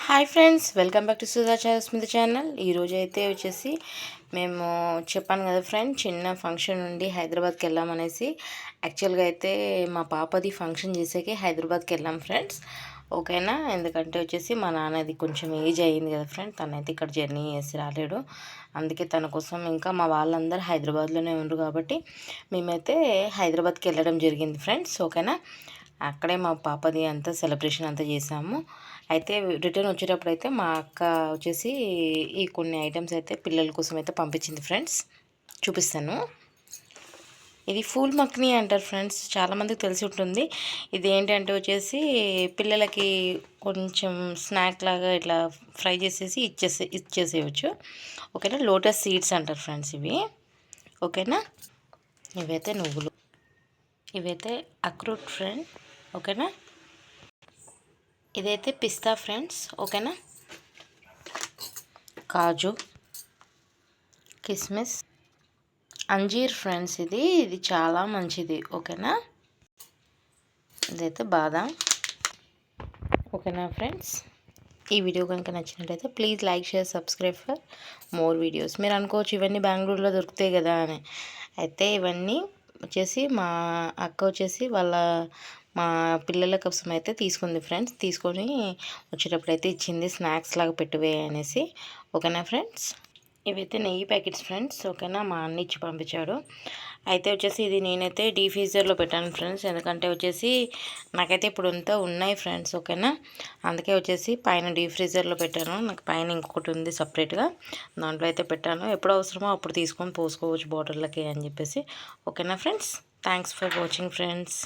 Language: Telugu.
Hi friends, welcome back to Sudha Smitha channel. ఈరోజు అయితే వచ్చేసి మేము చెప్పాను కదా ఫ్రెండ్స్, చిన్న ఫంక్షన్ నుండి హైదరాబాద్కి వెళ్ళామనేసి. యాక్చువల్గా అయితే మా పాపది ఫంక్షన్ చేసేకి హైదరాబాద్కి వెళ్ళాం ఫ్రెండ్స్. ఓకేనా, ఎందుకంటే వచ్చేసి మా నాన్నది కొంచెం ఏజ్ అయ్యింది కదా ఫ్రెండ్, తనైతే ఇక్కడ జర్నీ చేసి రాలేడు. అందుకే తన కోసం ఇంకా మా వాళ్ళందరూ హైదరాబాద్లోనే ఉండరు కాబట్టి మేమైతే హైదరాబాద్కి వెళ్ళడం జరిగింది ఫ్రెండ్స్. ఓకేనా, అక్కడే మా పాపది అంతా సెలబ్రేషన్ అంతా చేసాము. అయితే రిటర్న్ వచ్చేటప్పుడు అయితే మా అక్క వచ్చేసి ఈ కొన్ని ఐటమ్స్ అయితే పిల్లల కోసం అయితే పంపించింది ఫ్రెండ్స్. చూపిస్తాను. ఇది ఫూల్ మక్ని అంటారు ఫ్రెండ్స్, చాలామందికి తెలిసి ఉంటుంది. ఇది ఏంటంటే వచ్చేసి పిల్లలకి కొంచెం స్నాక్ లాగా ఇట్లా ఫ్రై చేసేసి ఇచ్చేసేయచ్చు. ఓకేనా, లోటస్ సీడ్స్ అంటారు ఫ్రెండ్స్ ఇవి. ఓకేనా, ఇవైతే నువ్వులు, ఇవైతే అక్రూట్ ఫ్రెండ్. ఓకేనా, ఇదైతే పిస్తా ఫ్రెండ్స్. ఓకేనా, కాజు, కిస్మిస్, అంజీర్ ఫ్రెండ్స్. ఇది చాలా మంచిది. ఓకేనా, ఇదైతే బాదాం. ఓకేనా ఫ్రెండ్స్, ఈ వీడియో కనుక నచ్చినట్లయితే please like, share, subscribe for more videos. మీరు అనుకోవచ్చు ఇవన్నీ బెంగళూరులో దొరుకుతాయి కదా అని. అయితే ఇవన్నీ వచ్చేసి మా అక్క వచ్చేసి మా పిల్లల కోసం అయితే తీసుకుంది ఫ్రెండ్స్. తీసుకొని వచ్చేటప్పుడు అయితే ఇచ్చింది, స్నాక్స్ లాగా పెట్టువే అనేసి. ఓకేనా ఫ్రెండ్స్, ఇవైతే నెయ్యి ప్యాకెట్స్ ఫ్రెండ్స్. ఓకేనా, మా అన్న ఇచ్చి పంపించాడు. అయితే వచ్చేసి ఇది నేనైతే డీ ఫ్రీజర్లో పెట్టాను ఫ్రెండ్స్, ఎందుకంటే వచ్చేసి నాకైతే ఇప్పుడు అంతా ఉన్నాయి ఫ్రెండ్స్. ఓకేనా, అందుకే వచ్చేసి పైన డీ ఫ్రీజర్లో పెట్టాను. నాకు పైన ఇంకొకటి ఉంది సపరేట్గా, దాంట్లో అయితే పెట్టాను. ఎప్పుడు అవసరమో అప్పుడు తీసుకొని పోసుకోవచ్చు బాటిళ్ళకి అని చెప్పేసి. ఓకేనా friends, thanks for watching friends.